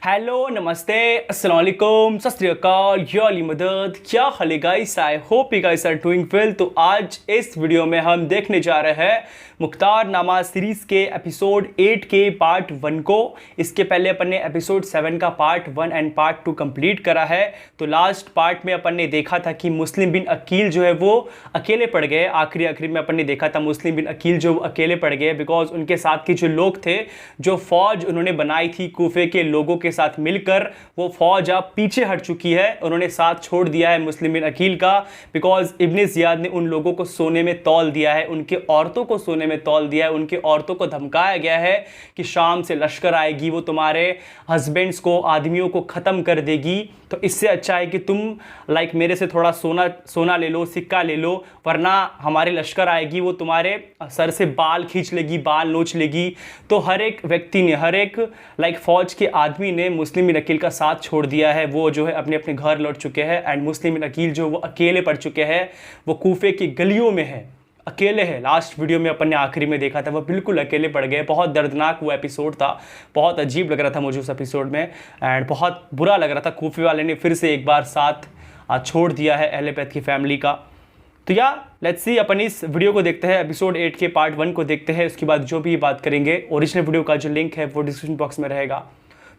Hello नमस्ते अस्सलाम वालेकुम सत श्री अकाल या अली मदद। क्या हाल है guys, I hope you guys are doing well. तो आज इस वीडियो में हम देखने जा रहे हैं मुख्तार नामा सीरीज़ के एपिसोड 8 के पार्ट 1 को। इसके पहले अपन ने एपिसोड 7 का पार्ट 1 एंड पार्ट 2 कंप्लीट करा है। तो लास्ट पार्ट में अपन ने देखा था कि मुस्लिम बिन अकील जो है वो अकेले पड़ गए। आखिरी में अपन ने देखा था मुस्लिम बिन अकील जो अकेले पड़ गए बिकॉज उनके साथ के जो लोग थे, जो फौज उन्होंने बनाई थी कूफे के लोगों के साथ मिलकर, वो फौज अब पीछे हट चुकी है। उन्होंने साथ छोड़ दिया है मुस्लिम बिन अकील का बिकॉज इब्ने ज़ियाद ने उन लोगों को सोने में तौल दिया है, उनके औरतों को सोने में तौल दिया है। उनकी औरतों को धमकाया गया है कि शाम से लश्कर आएगी, वो तुम्हारे हस्बैंड्स को, आदमियों को ख़त्म कर देगी। तो इससे अच्छा है कि तुम मेरे से थोड़ा सोना ले लो, सिक्का ले लो, वरना हमारे लश्कर आएगी, वो तुम्हारे सर से बाल खींच लेगी, बाल नोच लेगी। तो हर एक व्यक्ति ने, हर एक फौज के आदमी ने मुस्लिम बिन अकील का साथ छोड़ दिया है। वो जो है अपने अपने घर लौट चुके हैं एंड मुस्लिम बिन अकील जो वो अकेले पड़ चुके हैं, वो कूफे की गलियों में है, अकेले है। लास्ट वीडियो में अपन ने आखिरी में देखा था वो बिल्कुल अकेले पड़ गए। बहुत दर्दनाक वो एपिसोड था, बहुत अजीब लग रहा था मुझे उस एपिसोड में एंड बहुत बुरा लग रहा था। कूफे वाले ने फिर से एक बार साथ छोड़ दिया है अहले बैत की फैमिली का। तो या लेट्स सी, अपन इस वीडियो को देखते हैं, एपिसोड 8 के पार्ट 1 को देखते हैं। उसके बाद जो भी बात करेंगे, ओरिजिनल वीडियो का जो लिंक है वो डिस्क्रिप्शन बॉक्स में रहेगा,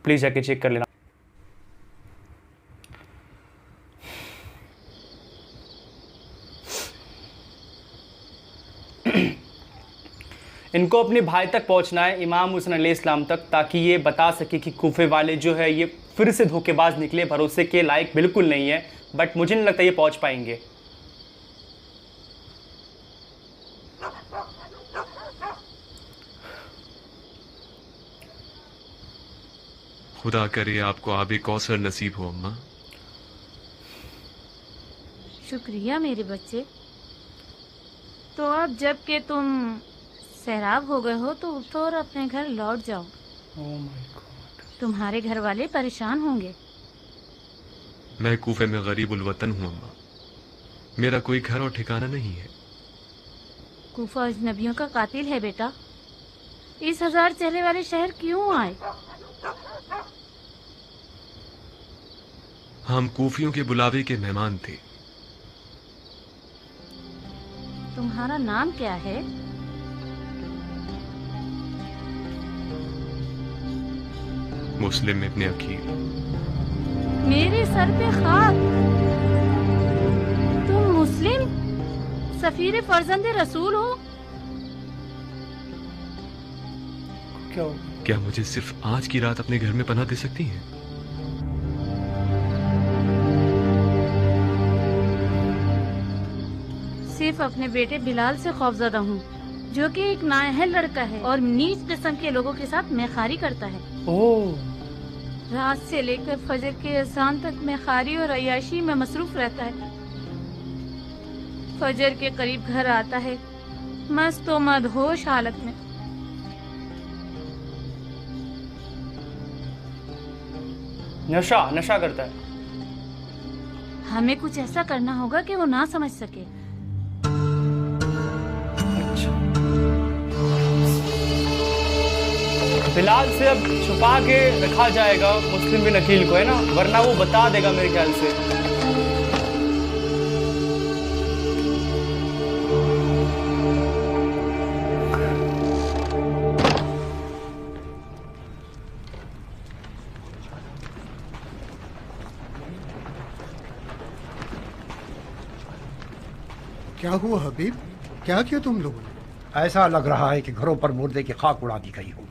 प्लीज़ जाके चेक कर लेना। इनको अपने भाई तक पहुंचना है, इमाम हुसैन अलैहिस्सलाम तक, ताकि ये बता सके कि कूफे वाले जो है ये फिर से धोखेबाज निकले, भरोसे के लायक बिल्कुल नहीं है। बट मुझे नहीं लगता ये पहुंच पाएंगे। खुदा करे आपको आबे कौसर नसीब हो अम्मा। शुक्रिया मेरे बच्चे। तो अब जब के तुम सैराब हो गए हो तो उठो और अपने घर लौट जाओ। ओह माय गॉड, तुम्हारे घर वाले परेशान होंगे। मैं कूफे में गरीब उल वतन हूँ अम्मा, मेरा कोई घर और ठिकाना नहीं है। कूफा अजनबियों का कातिल है बेटा। इस 1000 चेहरे वाले शहर क्यों आए? हम कूफियों के बुलावे के मेहमान थे। तुम्हारा नाम क्या है? मुस्लिम इब्ने अकील। मेरे सर पे खाक। तुम मुस्लिम सफीर फर्जंदे रसूल हो? क्या मुझे सिर्फ आज की रात अपने घर में पनाह दे सकती हैं? सिर्फ अपने बेटे बिलाल से खौफजदा हूँ, जो कि एक नाअहल लड़का है और नीच किस्म के लोगों के साथ मेखारी करता है। ओह, रात से लेकर फजर के अज़ान तक मेखारी और अय्याशी में मसरूफ रहता है। फजर के करीब घर आता है मस्त व मदहोश हालत में। नशा करता है। हमें कुछ ऐसा करना होगा कि वो ना समझ सके। बिलाल से अब छुपा के रखा जाएगा मुस्लिम बिन अकील को, है ना, वरना वो बता देगा मेरे ख्याल से। क्या हुआ हबीब, क्या किया तुम लोगों ने? ऐसा लग रहा है कि घरों पर मुर्दे की खाक उड़ा दी गई हो।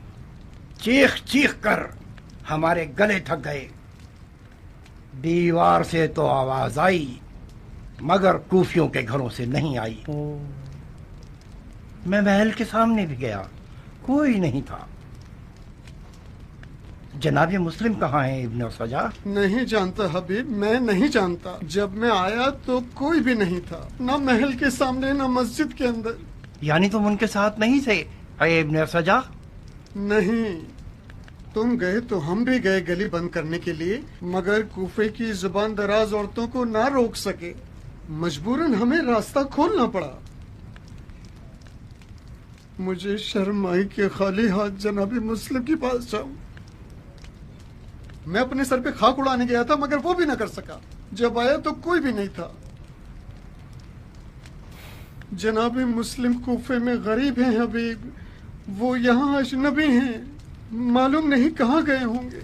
चीख चीख कर हमारे गले थक गए। दीवार से तो आवाज आई मगर कूफियों के घरों से नहीं आई। मैं महल के सामने भी गया, कोई नहीं था। जनाबे मुस्लिम कहाँ है इब्ने सजा? नहीं जानता हबीब, मैं नहीं जानता। जब मैं आया तो कोई भी नहीं था, ना महल के सामने ना मस्जिद के अंदर। यानी तुम उनके साथ नहीं थे इब्ने सजा? नहीं, तुम गए तो हम भी गए गली बंद करने के लिए, मगर कूफे की जुबान दराज औरतों को ना रोक सके। मजबूरन हमें रास्ता खोलना पड़ा। मुझे शर्म आई कि खाली हाथ जनाबी मुस्लिम के पास जाऊं। मैं अपने सर पे खाक उड़ाने गया था मगर वो भी ना कर सका। जब आया तो कोई भी नहीं था। जनाब मुस्लिम कूफे में गरीब हैं हबीब, वो यहाँ अजनबी हैं, मालूम नहीं कहाँ गए होंगे।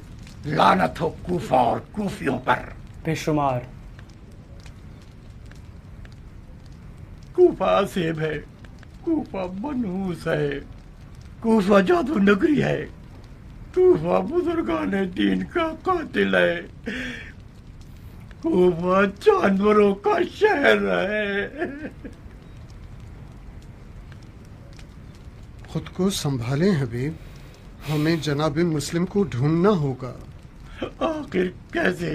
लानत हो कूफा और कूफियों पर। बेशुमार। कूफा सेब है, कूफा मनहूस है, कूफा जादू नगरी है, कूफा बुजुर्गाने दीन का कातिल है, कूफा जानवरों का शहर है। खुद को संभालें हबीब, हमें जनाब मुस्लिम को ढूंढना होगा। आखिर कैसे,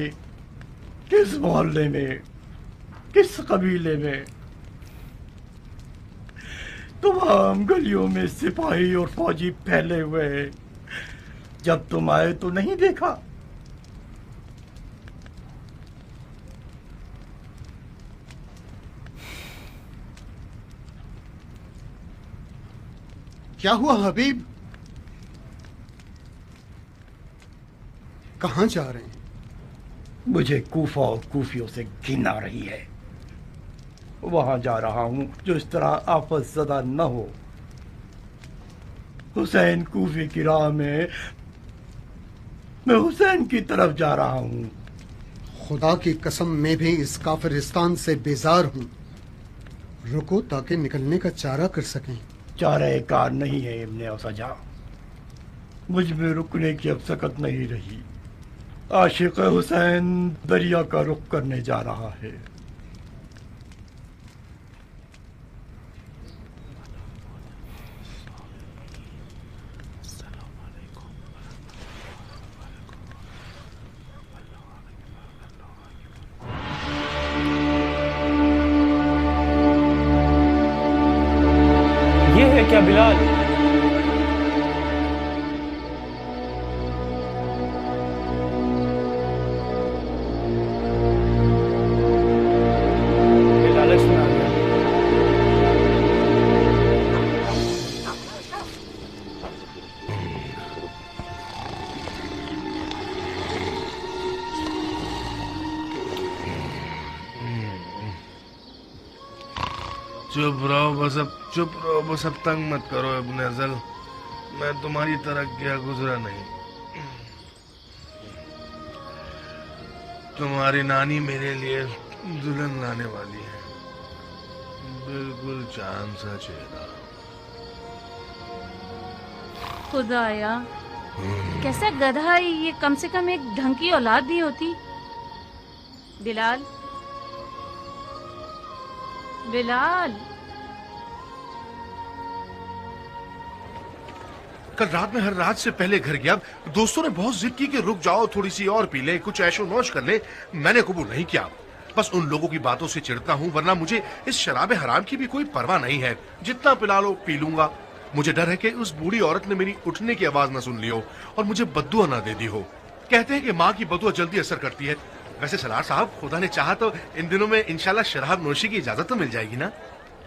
किस मोहल्ले में, किस कबीले में? तमाम गलियों में सिपाही और फौजी फैले हुए हैं। जब तुम आए तो नहीं देखा। क्या हुआ हबीब, कहाँ जा रहे हैं? मुझे कूफा और कूफियों से घिन आ रही है। वहां जा रहा हूं जो इस तरह आफत ज़दा न हो। हुसैन कूफी की राह में मैं हुसैन की तरफ जा रहा हूं। खुदा की कसम मैं भी इस काफिरिस्तान से बेजार हूं। रुको ताकि निकलने का चारा कर सकें। चारे कार नहीं है इब्ने सजा, मुझ में रुकने की अब सकत नहीं रही। आशिक हुसैन दरिया का रुख करने जा रहा है। ये है क्या बिलाल? ये लालच में आ गया। चुप रहो बस, अब चुप रहो बस, अब तंग मत करो इब्ने अज़ल। मैं तुम्हारी तरह गया गुजरा नहीं। तुम्हारी नानी मेरे लिए दुल्हन लाने वाली है, बिल्कुल चांद सा चेहरा। खुदाया, कैसा गधा है ये, कम से कम एक ढंग की औलाद भी होती। बिलाल, बिलाल, कल रात में हर रात से पहले घर गया। दोस्तों ने बहुत जिद की कि रुक जाओ, थोड़ी सी और पी ले, कुछ ऐशो नौश कर ले। मैंने कबूल नहीं किया। बस उन लोगों की बातों से चिढ़ता हूँ, वरना मुझे इस शराब हराम की भी कोई परवाह नहीं है। जितना पिला लो पी लूंगा। मुझे डर है कि उस बूढ़ी औरत ने मेरी उठने की आवाज न सुन ली हो और मुझे बद्दुआ ना दे दी हो। कहते हैं कि माँ की बद्दुआ जल्दी असर करती है। वैसे सलार साहब, खुदा ने चाहा तो इन दिनों में इंशाल्लाह शराब नोशी की इजाजत तो मिल जाएगी ना?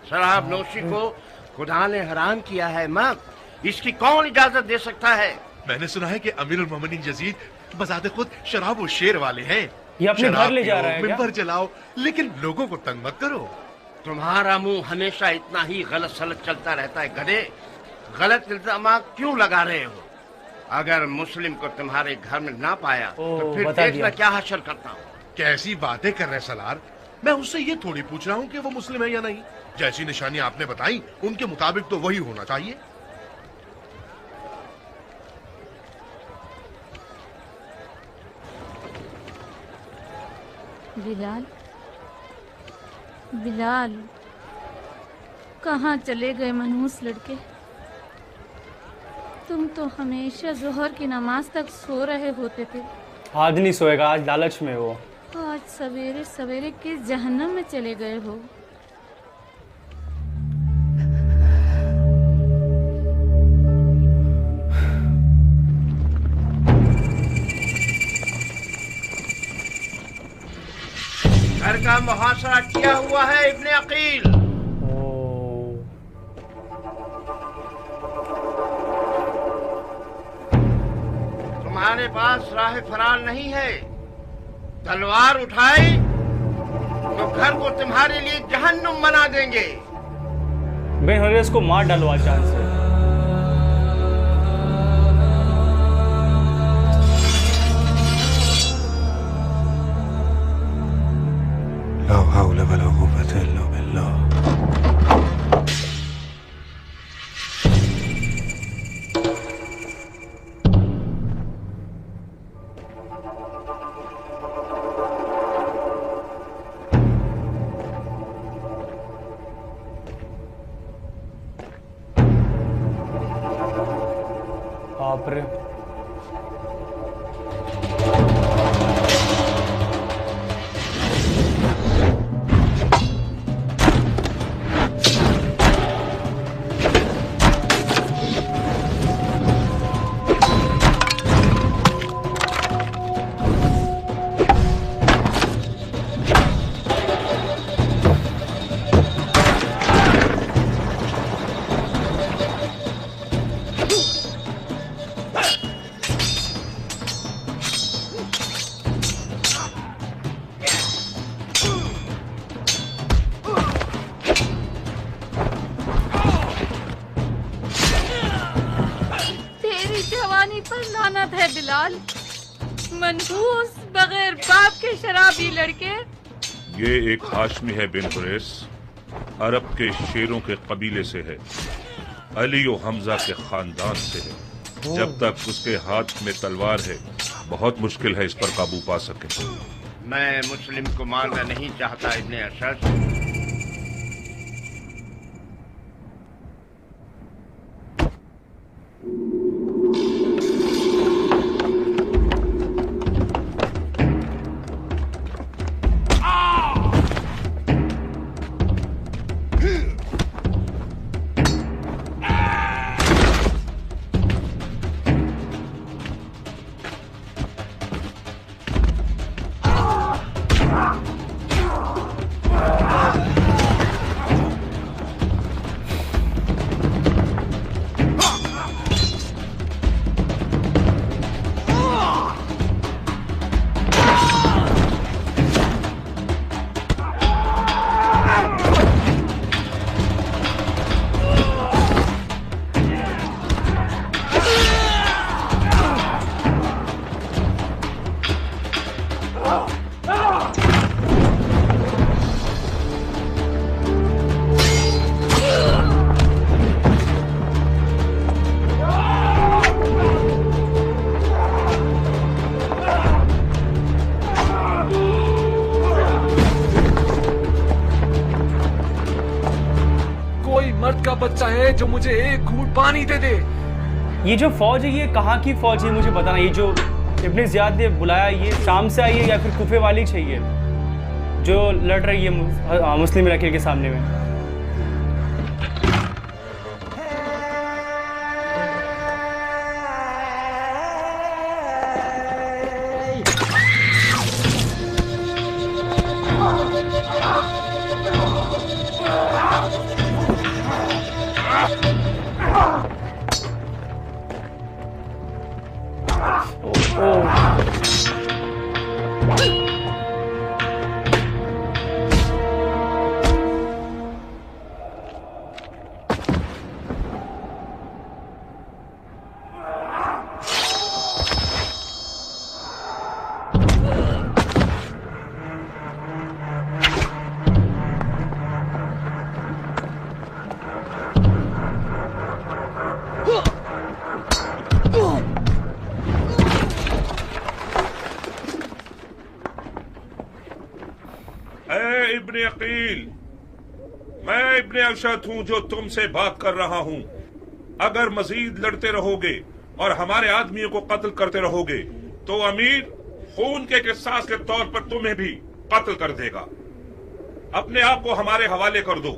शराब नोशी को खुदा ने हराम किया है माँ, इसकी कौन इजाजत दे सकता है? मैंने सुना है कि अमीरुल मोमिनीन यजीद बजाते खुद शराब और शेर वाले हैं। ये अपने घर ले जा रहा है क्या? मिंबर जलाओ, लेकिन लोगों को तंग मत करो। तुम्हारा मुंह हमेशा इतना ही गलत सलत चलता रहता है गधे। गलत इल्जाम क्यों लगा रहे हो? अगर मुस्लिम को तुम्हारे घर में ना पाया तो फिर बता देखना दिया। क्या हशर करता हूँ। कैसी बातें कर रहे हैं सलार? मैं उससे ये थोड़ी पूछ रहा हूँ कि वो मुस्लिम है या नहीं। जैसी निशानी आपने बताई उनके मुताबिक तो वही होना चाहिए। बिलाल, बिलाल, कहाँ चले गए मनहूस लड़के? तुम तो हमेशा जोहर की नमाज तक सो रहे होते थे। आज नहीं सोएगा, आज लालच में हो। आज सवेरे सवेरे किस जहन्नम में चले गए हो? घर का मुहासरा किया हुआ है इब्ने अकील। हमारे पास राह फरार नहीं है। तलवार उठाई तो घर को तुम्हारे लिए जहन्नुम बना देंगे। बिन हुरैस को मार डालो आज जान से। ला हौला वला कुव्वता इल्ला बिल्लाह। बाप रे। तेरी जवानी पर लानत है बिलाल, मनहूस बगैर बाप के शराबी लड़के। ये एक हाशमी है बिन हुरैस, अरब के शेरों के कबीले से है, अली और हमजा के खानदान से है। जब तक उसके हाथ में तलवार है बहुत मुश्किल है इस पर काबू पा सके। मैं मुस्लिम को मारना नहीं चाहता इब्ने अशद। मर्द का बच्चा है जो मुझे एक घूंट पानी दे दे। ये जो फौज है ये कहाँ की फौज है मुझे बताना। ये जो इब्ने ज़ियाद ने बुलाया ये शाम से आई है या फिर कुफे वाली चाहिए जो लड़ रही है मुस्लिम इलाके के सामने में। इब्ने अकील, मैं इब्ने अशद हूं जो तुमसे बात कर रहा हूं। अगर मजीद लड़ते रहोगे और हमारे आदमियों को कत्ल करते रहोगे तो अमीर खून के किसास के तौर पर तुम्हें भी कत्ल कर देगा। अपने आप को हमारे हवाले कर दो।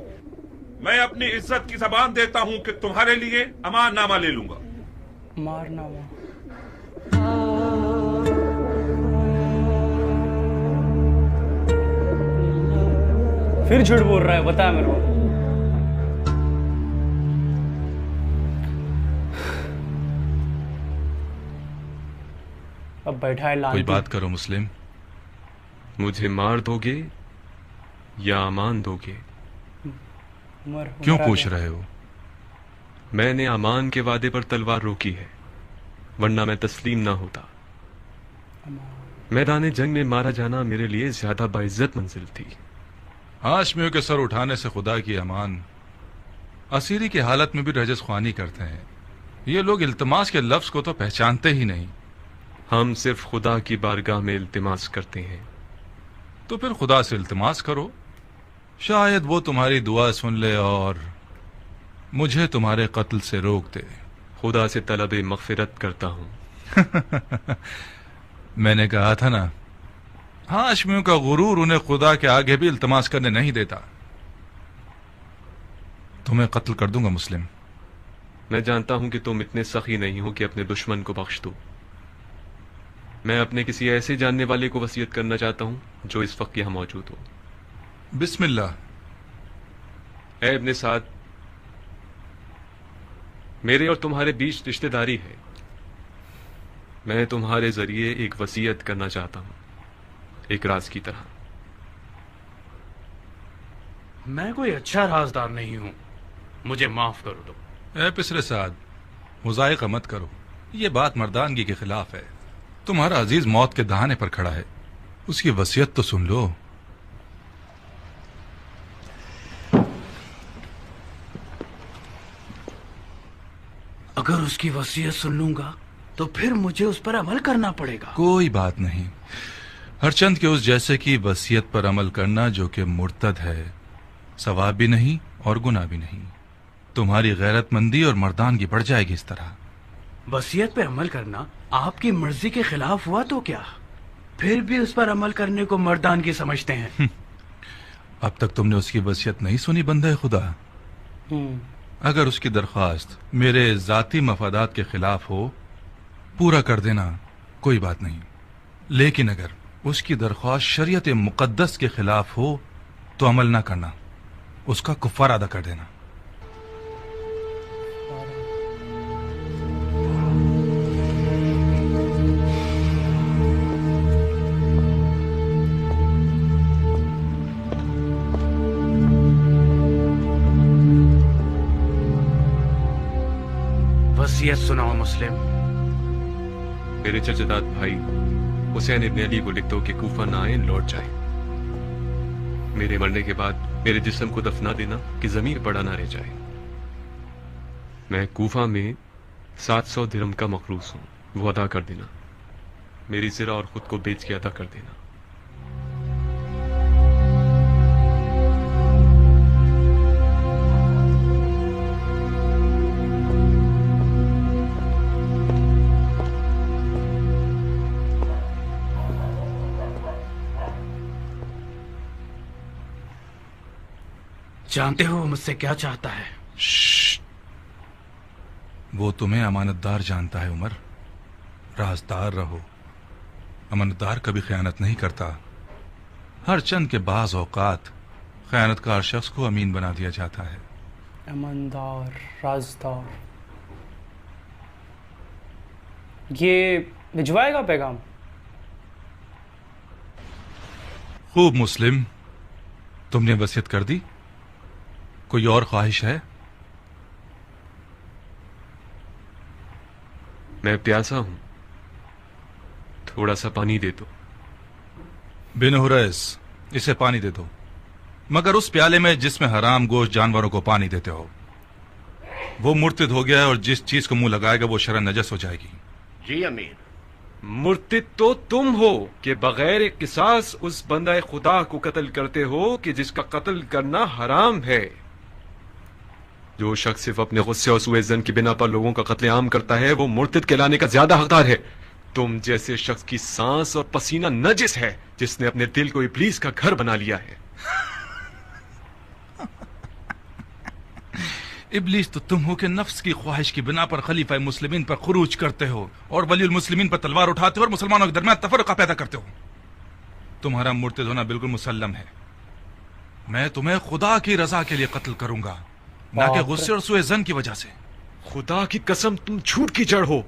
मैं अपनी इज्जत की जबान देता हूं कि तुम्हारे लिए अमाननामा ले लूंगा। मारनामा। फिर झूठ बोल रहा है, बता मेरे को। बैठा है कोई लानती। बात करो मुस्लिम। मुझे मार दोगे या अमान दोगे? क्यों पूछ रहे हो? मैंने अमान के वादे पर तलवार रोकी है, वरना मैं तस्लीम ना होता। मैदान जंग में मारा जाना मेरे लिए ज्यादा बाइज्जत मंजिल थी। हाशमियों के सर उठाने से खुदा की अमान। असीरी की हालत में भी रजस ख्वानी करते हैं। ये लोग इल्तिमास के लफ्ज को तो पहचानते ही नहीं। हम सिर्फ खुदा की बारगाह में इल्तिमास करते हैं। तो फिर खुदा से इल्तिमास करो, शायद वो तुम्हारी दुआ सुन ले और मुझे तुम्हारे कत्ल से रोक दे। खुदा से तलब मगफिरत करता हूं। मैंने कहा था ना, हाशमियों का गुरूर उन्हें खुदा के आगे भी इल्तिमास करने नहीं देता। तुम्हें कत्ल कर दूंगा मुस्लिम। मैं जानता हूं कि तुम इतने सखी नहीं हो कि अपने दुश्मन को बख्श दो। मैं अपने किसी ऐसे जानने वाले को वसीयत करना चाहता हूं जो इस वक्त यहां मौजूद हो। बिस्मिल्लाह। ऐ इब्ने साद, मेरे और तुम्हारे बीच रिश्तेदारी है। मैं तुम्हारे जरिए एक वसीयत करना चाहता हूं, एक राज की तरह। मैं कोई अच्छा राजदार नहीं हूं, मुझे माफ कर दो। ऐ पिसरे साद, मुजायका मत करो। ये बात मर्दानगी के खिलाफ है। तुम्हारा अजीज मौत के दहाने पर खड़ा है, उसकी वसीयत तो सुन लो। अगर उसकी वसीयत सुन लूंगा तो फिर मुझे उस पर अमल करना पड़ेगा। कोई बात नहीं। हरचंद के उस जैसे की वसीयत पर अमल करना जो कि मुर्तद है, सवाब भी नहीं और गुनाह भी नहीं। तुम्हारी गैरतमंदी और मर्दानगी बढ़ जाएगी इस तरह। वसीयत पे अमल करना आपकी मर्जी के खिलाफ हुआ तो क्या? फिर भी उस पर अमल करने को मर्दानगी समझते हैं। अब तक तुमने उसकी वसीयत नहीं सुनी बंदे खुदा। अगर उसकी दरख्वास्त मेरे जाती मफादात के खिलाफ हो, पूरा कर देना, कोई बात नहीं। लेकिन अगर उसकी दरख्वास्त शरीयत मुकद्दस के खिलाफ हो तो अमल ना करना, उसका कुफ्फार अदा कर देना। वसीयत सुनाओ मुस्लिम। मेरे चचेदाद भाई हुसैन इब्ने अली को लिख दो कि कूफा ना आए, लौट जाए। मेरे मरने के बाद मेरे जिस्म को दफना देना कि जमीन पड़ा ना रह जाए। मैं कूफा में 700 दिरहम का मखरूस हूं, वो अदा कर देना। मेरी ज़रा और खुद को बेच के अदा कर देना। जानते हो वो मुझसे क्या चाहता है? वो तुम्हें अमानतदार जानता है उमर। राजदार रहो। अमानतदार कभी खयानत नहीं करता। हर चंद के बाज औकात खयानतकार शख्स को अमीन बना दिया जाता है। ईमानदार, राजदार। ये भिजवाएगा पैगाम? खूब मुस्लिम, तुमने वसीयत कर दी। कोई और ख्वाहिश है? मैं प्यासा हूं, थोड़ा सा पानी दे दो। बिन हुरैस, इसे पानी दे दो, मगर उस प्याले में जिसमें हराम गोश्त जानवरों को पानी देते हो। वो मुर्तिद हो गया है और जिस चीज को मुंह लगाएगा वो शरन नजस हो जाएगी। जी अमीर। मुर्तिद तो तुम हो कि बगैर किसास उस बंदा खुदा को कत्ल करते हो कि जिसका कत्ल करना हराम है। जो शख्स सिर्फ अपने गुस्से और सुए ज़न की बिना पर लोगों का कत्लेआम करता है वो मुर्तिद कहलाने का ज्यादा हकदार है। तुम जैसे शख्स की सांस और पसीना नजिस है जिसने अपने दिल को इब्लीस का घर बना लिया है। इब्लीस तो तुम हो कि नफ्स की ख्वाहिश की बिना पर खलीफा मुस्लिमीन पर खुरूज करते हो और वलीउल मुस्लिमीन पर तलवार उठाते हो और मुसलमानों के दरमियान तफरका पैदा करते हो। तुम्हारा मुर्तिद होना बिल्कुल मुसल्लम है। मैं तुम्हें खुदा की रजा के लिए कत्ल करूंगा, ना कि गुस्से और सुए जन की वजह से। खुदा की कसम, तुम झूठ की जड़ हो।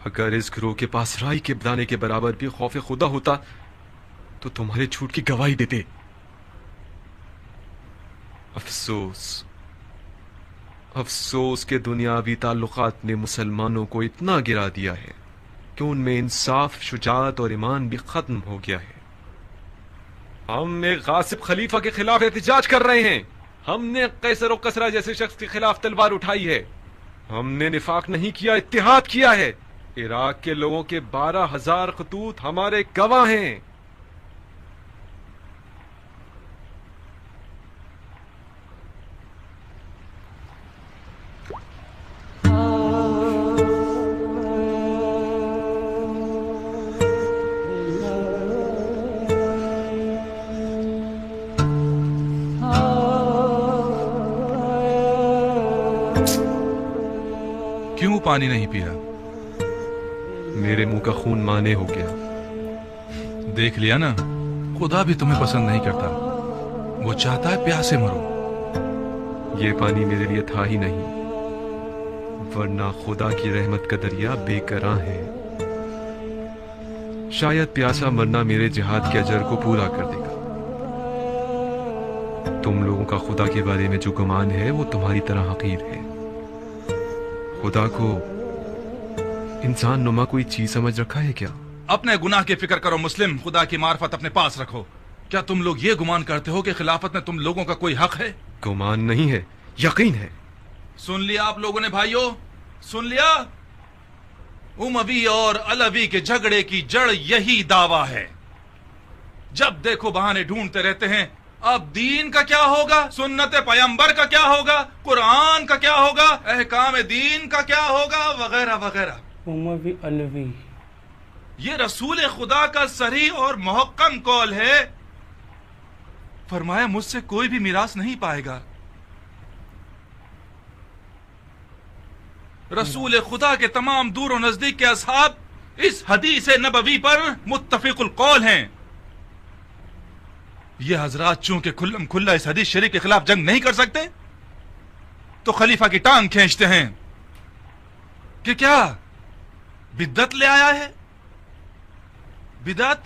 अगर इस गिरोह के पास राई के दाने के बराबर भी खौफ खुदा होता तो तुम्हारे झूठ की गवाही देते। अफसोस, अफसोस के दुनियावी ताल्लुकात ने मुसलमानों को इतना गिरा दिया है कि उनमें इंसाफ, शुजाअत और ईमान भी खत्म हो गया है। हम एक गासिब खलीफा के खिलाफ एहतिजाज कर रहे हैं। हमने कैसर और कसरा जैसे शख्स के खिलाफ तलवार उठाई है। हमने निफाक नहीं किया, इत्तिहाद किया है। इराक के लोगों के 12,000 खतूत हमारे गवाह हैं। क्यों पानी नहीं पिया? मेरे मुंह का खून माने हो गया। देख लिया ना, खुदा भी तुम्हें पसंद नहीं करता। वो चाहता है प्यासे मरो। ये पानी मेरे लिए था ही नहीं, वरना खुदा की रहमत का दरिया बेकरां है। शायद प्यासा मरना मेरे जिहाद के अजर को पूरा कर देगा। तुम लोगों का खुदा के बारे में जो गुमान है वो तुम्हारी तरह हकीर है। खुदा को इंसान नुमा कोई चीज समझ रखा है क्या? अपने गुनाह की फिक्र करो मुस्लिम, खुदा की मार्फत अपने पास रखो। क्या तुम लोग ये गुमान करते हो कि खिलाफत में तुम लोगों का कोई हक है? गुमान नहीं है, यकीन है। सुन लिया आप लोगों ने भाइयों, सुन लिया? उमवी और अलवी के झगड़े की जड़ यही दावा है। जब देखो बहाने ढूंढते रहते हैं। अब दीन का क्या होगा, सुन्नत पैगंबर का क्या होगा, कुरान का क्या होगा, अहकाम दीन का क्या होगा, वगैरह वगैरह। उमवी अलवी, ये रसूल खुदा का सही और मुहक्कम कौल है। फरमाया मुझसे कोई भी मिरास नहीं पाएगा। रसूल खुदा के तमाम दूर और नजदीक के असहाब इस हदीस नबवी पर मुत्तफिकुल कौल हैं। ये हजरात चूंकि खुल्लम खुल्ला इस हदीस शरीफ के खिलाफ जंग नहीं कर सकते, तो खलीफा की टांग खींचते हैं कि क्या बिद्दत ले आया है। बिदअत?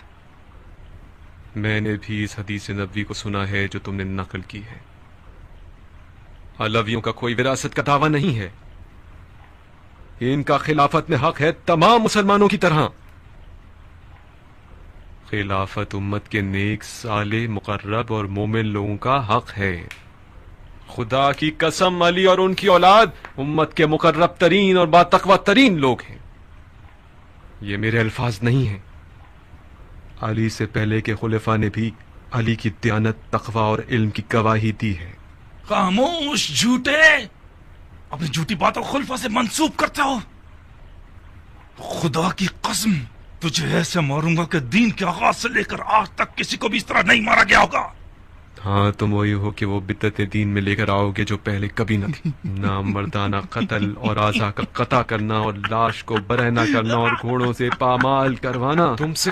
मैंने भी इस हदीस नबवी को सुना है जो तुमने नकल की है। अलवियों का कोई विरासत का दावा नहीं है। इनका खिलाफत में हक है तमाम मुसलमानों की तरह। खिलाफत उम्मत के नेक, साले, मुकर्रब और मोमिन लोगों का हक है। खुदा की कसम, अली और उनकी औलाद उम्मत के मुकर्रब तरीन और बातकवा तरीन लोग हैं। ये मेरे अल्फाज नहीं हैं। अली से पहले के खुलफा ने भी अली की दयानत, तकवा और इल्म की गवाही दी है। खामोश झूठे, अपनी झूठी बातों को खुलफा से मंसूब करते हो। खुदा की कसम, तुझे ऐसे मारूंगा कि दीन के आगाज से लेकर आज तक किसी को भी इस तरह नहीं मारा गया होगा। हाँ, तुम वही हो कि वो बिद्दत दीन में लेकर आओगे जो पहले कभी न थी। नामर्दाना कत्ल और आज़ा का कता करना और लाश को बरहना करना और घोड़ों से पामाल करवाना तुमसे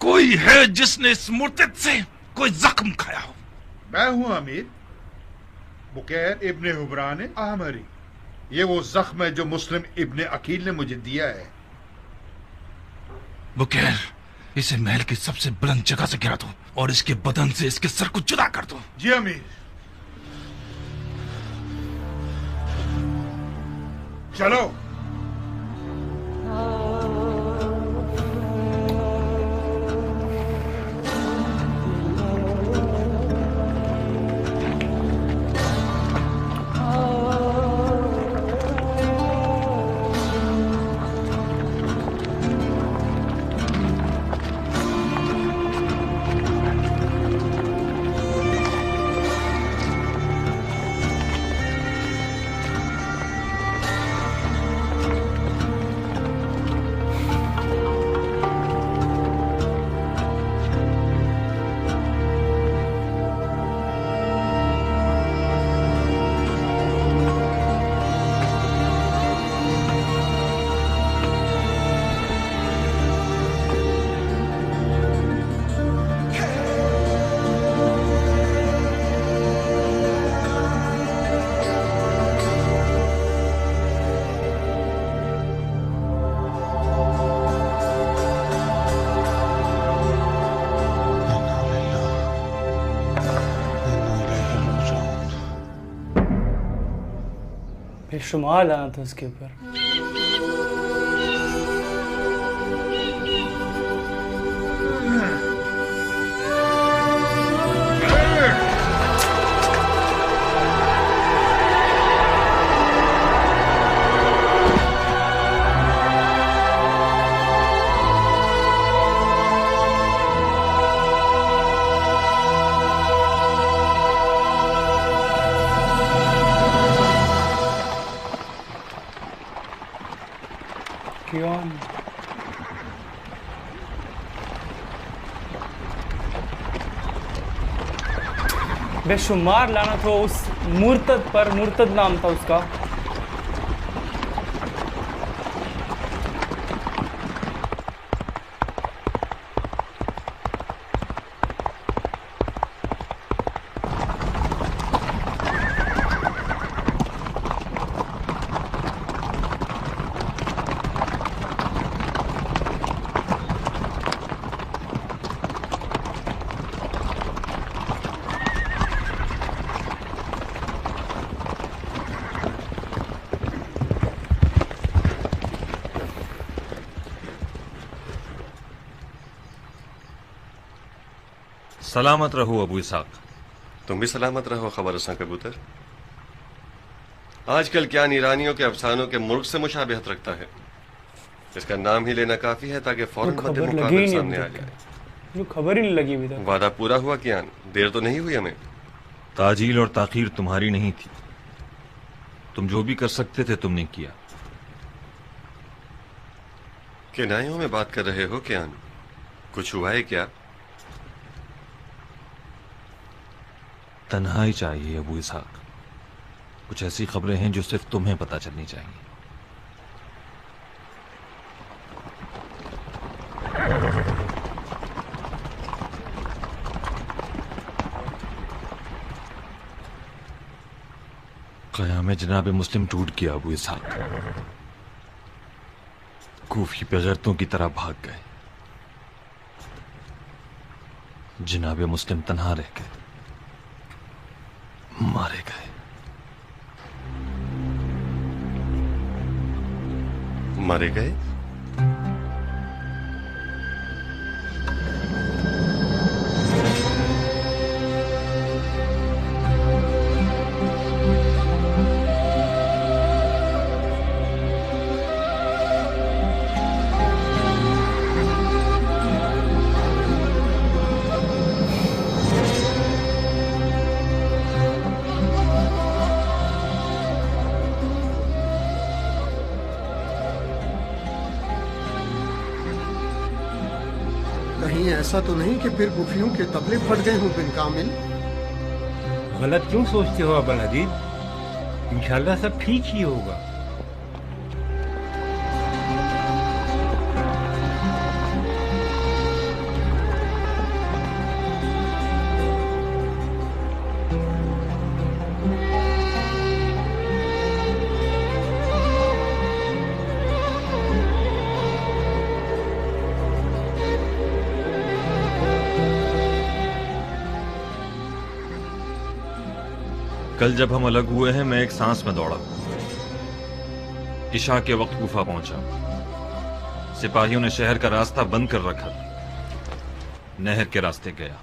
कोई है जिसने इस मुर्तद से कोई जख्म खाया हो? मैं हूं अमीर बुकैर इब्ने हुबरान अहमरी। ये वो जख्म है जो मुस्लिम इब्ने अकील ने मुझे दिया है। बुकैर, इसे महल की सबसे बुलंद जगह से गिरा दो और इसके बदन से इसके सर को जुदा कर दो। जी अमीर। चलो। बेशुमार लाना था उसके ऊपर। क्यों? बेशुमार लानत हो उस मुर्तद पर, मुर्तद नाम था उसका। सलामत रहो अबू इसाक। तुम भी सलामत रहो खबर रसां कबूतर। आजकल क्या ईरानियों के अफसानों के मुल्क से मुशाबिहत रखता है। इसका नाम ही लेना काफी है ताकि फौरन मद्दे मुकाबले सामने आ जाए। जो खबर ही नहीं लगी अभी तक। वादा पूरा हुआ कियान? देर तो नहीं हुई हमें? ताजील और ताखीर तुम्हारी नहीं थी। तुम जो भी कर सकते थे तुमने किया। किनायों में बात कर रहे हो कियान? कुछ हुआ है क्या? तन्हाई चाहिए अबू इसाक। कुछ ऐसी खबरें हैं जो सिर्फ तुम्हें पता चलनी चाहिए। क़याम जनाब मुस्लिम टूट गया अबू इसाक। कूफी बेगैरतों की तरह भाग गए। जनाब मुस्लिम तन्हा रह गए, मारे गए। मारे गए? कहीं ऐसा तो नहीं कि फिर गुफियों के तबले फट गए हों बिन कामिल? गलत क्यों सोचते हो अबल हदीद? इंशाल्लाह सब ठीक ही होगा। कल जब हम अलग हुए हैं मैं एक सांस में दौड़ा। इशा के वक्त कूफा पहुंचा। सिपाहियों ने शहर का रास्ता बंद कर रखा। नहर के रास्ते गया।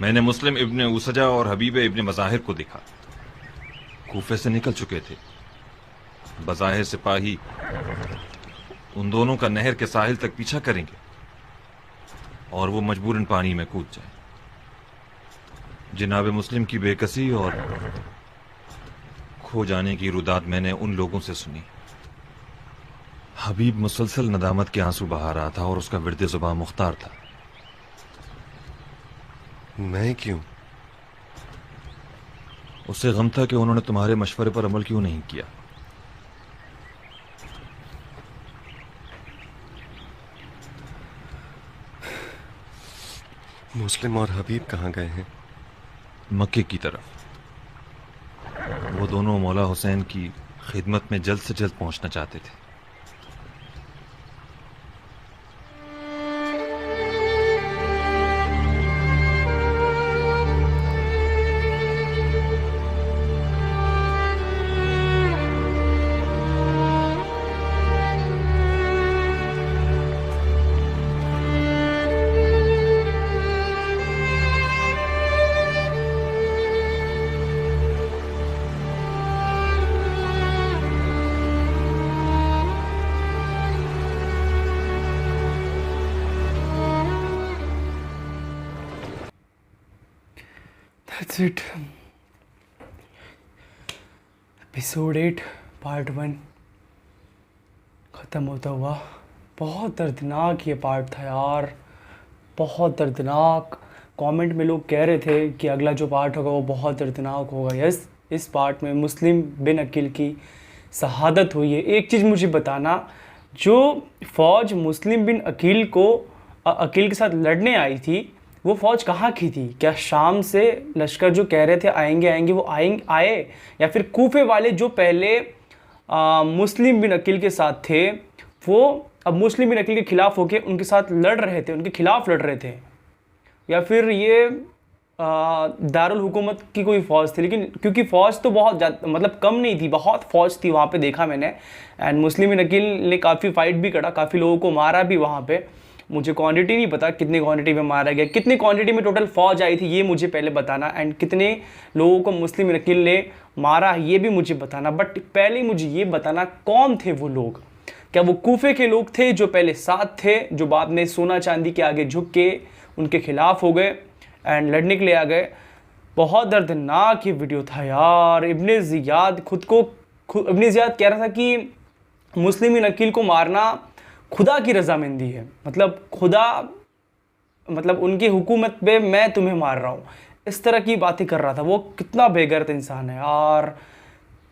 मैंने मुस्लिम इब्ने उसजा और हबीब इब्ने मज़ाहिर को देखा। कूफे से निकल चुके थे। बज़ाहिर सिपाही उन दोनों का नहर के साहिल तक पीछा करेंगे और वो मजबूरन पानी में कूद जाए। जनाब मुस्लिम की बेकसी और खो जाने की रुदात मैंने उन लोगों से सुनी। हबीब मुसलसल नदामत के आंसू बहा रहा था और उसका विर्द ज़ुबान मुख्तार था। मैं क्यों? उसे गम था कि उन्होंने तुम्हारे मशवरे पर अमल क्यों नहीं किया। मुस्लिम और हबीब कहाँ गए हैं? मक्के की तरफ। वो दोनों मौला हुसैन की खिदमत में जल्द से जल्द पहुंचना चाहते थे। दैट्स इट, एपिसोड 8 पार्ट 1 ख़त्म होता हुआ। बहुत दर्दनाक ये पार्ट था यार, बहुत दर्दनाक। कमेंट में लोग कह रहे थे कि अगला जो पार्ट होगा वो बहुत दर्दनाक होगा। यस, इस पार्ट में मुस्लिम बिन अकील की शहादत हुई है। एक चीज़ मुझे बताना, जो फ़ौज मुस्लिम बिन अकील के साथ लड़ने आई थी, वो फ़ौज कहाँ की थी? क्या शाम से लश्कर जो कह रहे थे आएंगे वो आए, या फिर कूफे वाले जो पहले मुस्लिम बिन अकील के साथ थे वो अब मुस्लिम बिन अकील के ख़िलाफ़ होके उनके साथ लड़ रहे थे, उनके ख़िलाफ़ लड़ रहे थे, या फिर ये दारुल हुकूमत की कोई फ़ौज थी? लेकिन क्योंकि फ़ौज तो बहुत ज़्यादा मतलब कम नहीं थी, बहुत फ़ौज थी वहाँ पे, देखा मैंने। एंड मुस्लिम बिन अकील ने काफ़ी फ़ाइट भी करा, काफ़ी लोगों को मारा भी वहाँ पे। मुझे क्वांटिटी नहीं पता कितनी क्वांटिटी में मारा गया, कितनी क्वांटिटी में टोटल फ़ौज आई थी ये मुझे पहले बताना, एंड कितने लोगों को मुस्लिम बिन अकील ने मारा ये भी मुझे बताना। बट पहले मुझे ये बताना कौन थे वो लोग। क्या वो कूफे के लोग थे जो पहले साथ थे, जो बाद में सोना चांदी के आगे झुक के उनके ख़िलाफ़ हो गए एंड लड़ने के लिए आ गए? बहुत दर्दनाक ये वीडियो था यार। इब्ने ज़ियाद इब्ने ज़ियाद कह रहा था कि मुस्लिम बिन अकील को मारना खुदा की रजामंदी है, मतलब खुदा, मतलब उनकी हुकूमत पे मैं तुम्हें मार रहा हूँ, इस तरह की बातें कर रहा था। वो कितना बेगैरत इंसान है यार,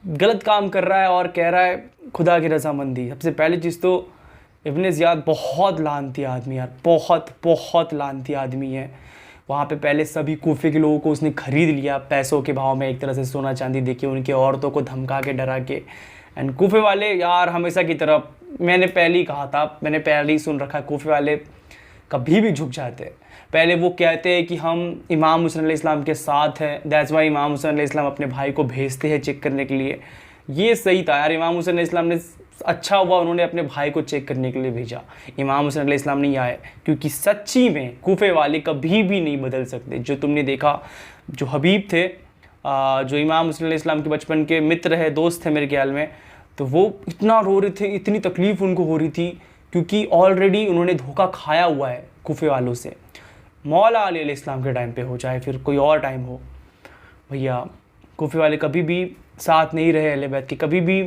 गलत काम कर रहा है और कह रहा है खुदा की रजामंदी। सबसे पहली चीज़ तो इब्ने ज़ियाद बहुत लानती आदमी यार, बहुत लानती आदमी है। वहाँ पे पहले सभी कूफे के लोगों को उसने ख़रीद लिया पैसों के भाव में, एक तरह से सोना चांदी देके, उनके औरतों को धमका के डरा के। एंड कूफे वाले यार हमेशा की तरह, मैंने पहले ही कहा था, मैंने पहले ही सुन रखा है, कूफे वाले कभी भी झुक जाते हैं। पहले वो कहते हैं कि हम इमाम हुसैन अलैहिस्सलाम के साथ हैं, दैट्स वाई इमाम हुसैन अलैहिस्सलाम अपने भाई को भेजते हैं चेक करने के लिए। ये सही था यार, इमाम हुसैन अलैहिस्सलाम ने, अच्छा हुआ उन्होंने अपने भाई को चेक करने के लिए भेजा, इमाम हुसैन अलैहिस्सलाम नहीं आए, क्योंकि सच्ची में कूफे वाले कभी भी नहीं बदल सकते। जो तुमने देखा, जो हबीब थे, जो इमाम हुसैन अलैहिस्सलाम के बचपन के मित्र है, दोस्त थे मेरे ख्याल में, तो वो इतना रो रहे थे, इतनी तकलीफ़ उनको हो रही थी, क्योंकि ऑलरेडी उन्होंने धोखा खाया हुआ है कूफे वालों से। मौला अली अलैहिस्सलाम के टाइम पे हो, चाहे फिर कोई और टाइम हो, भैया कूफे वाले कभी भी साथ नहीं रहे अहले बैत के, कभी भी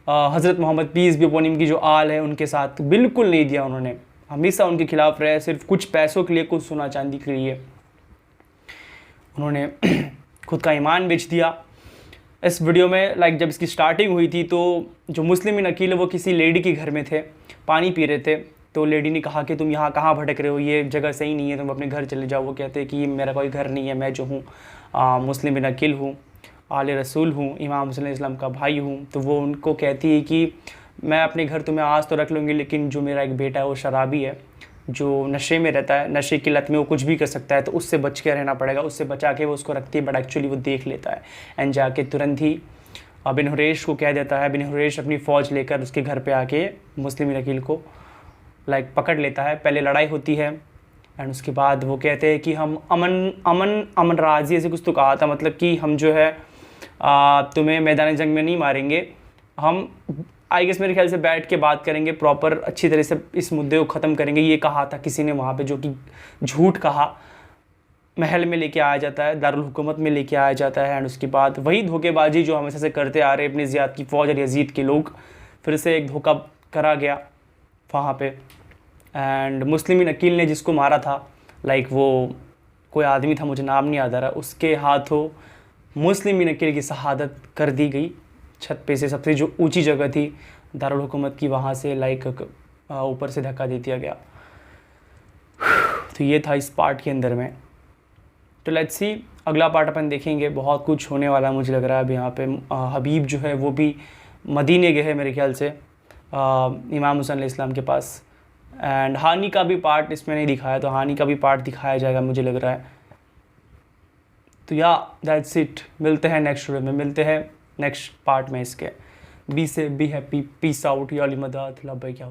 हज़रत मोहम्मद पीस भी अपॉन हिम की जो आल है उनके साथ बिल्कुल नहीं दिया उन्होंने, हमेशा उनके खिलाफ़ रहे। सिर्फ कुछ पैसों के लिए, कुछ सोना चांदी के लिए उन्होंने खुद का ईमान बेच दिया। इस वीडियो में जब इसकी स्टार्टिंग हुई थी तो जो मुस्लिम बिन अकील है वो किसी लेडी के घर में थे, पानी पी रहे थे, तो लेडी ने कहा कि तुम यहाँ कहाँ भटक रहे हो, ये जगह सही नहीं है, तुम अपने घर चले जाओ। वो कहते हैं कि मेरा कोई घर नहीं है, मैं जो हूँ मुस्लिम बिन अकील हूँ, आले रसूल हूँ, इमाम हुसैन अलैहिस्सलाम का भाई हूँ। तो वो उनको कहती है कि मैं अपने घर तुम्हें आज तो रख लूँगी, लेकिन जो मेरा एक बेटा है वो शराबी है, जो नशे में रहता है, नशे की लत में वो कुछ भी कर सकता है, तो उससे बच के रहना पड़ेगा। उससे बचा के वो उसको रखती है, बट एक्चुअली वो देख लेता है एंड जाके तुरंत ही बिन हुरैश को कह देता है। बिन हुरैश अपनी फ़ौज लेकर उसके घर पे आके मुस्लिम बिन अकील को पकड़ लेता है। पहले लड़ाई होती है एंड उसके बाद वो कहते हैं कि हम अमन राजी ऐसे कुछ तो कहा था, मतलब कि हम जो है तुम्हें मैदान जंग में नहीं मारेंगे, हम आई गेस मेरे ख्याल से बैठ के बात करेंगे, प्रॉपर अच्छी तरह से इस मुद्दे को ख़त्म करेंगे, ये कहा था किसी ने वहाँ पे, जो कि झूठ कहा। महल में लेके आया जाता है, दारुल हुकूमत में लेके आया जाता है एंड उसके बाद वही धोखेबाजी जो हमेशा से करते आ रहे इब्ने ज़ियाद की फ़ौज और यजीद के लोग, फिर से एक धोखा करा गया वहाँ पे। एंड मुस्लिम बिन अकील ने जिसको मारा था, वो कोई आदमी था, मुझे नाम नहीं याद आ रहा, उसके हाथों मुस्लिम बिन अकील की शहादत कर दी गई। छत पे से सबसे जो ऊंची जगह थी दारुल हुकूमत की, वहाँ से ऊपर से धक्का दे दिया गया। तो ये था इस पार्ट के अंदर में। तो लेट्स सी अगला पार्ट अपन देखेंगे, बहुत कुछ होने वाला मुझे लग रहा है। अभी यहाँ पे हबीब जो है वो भी मदीने गए हैं मेरे ख्याल से इमाम हुसैन अलैहिस्सलाम के पास। एंड हानि का भी पार्ट इसमें नहीं दिखाया, तो हानि का भी पार्ट दिखाया जाएगा मुझे लग रहा है। तो या दैट्स इट, मिलते हैं नेक्स्ट वीडियो में, मिलते हैं नेक्स्ट पार्ट में इसके। बी से बी हैप्पी, पीस आउट, या अली मदद, लव भाई क्या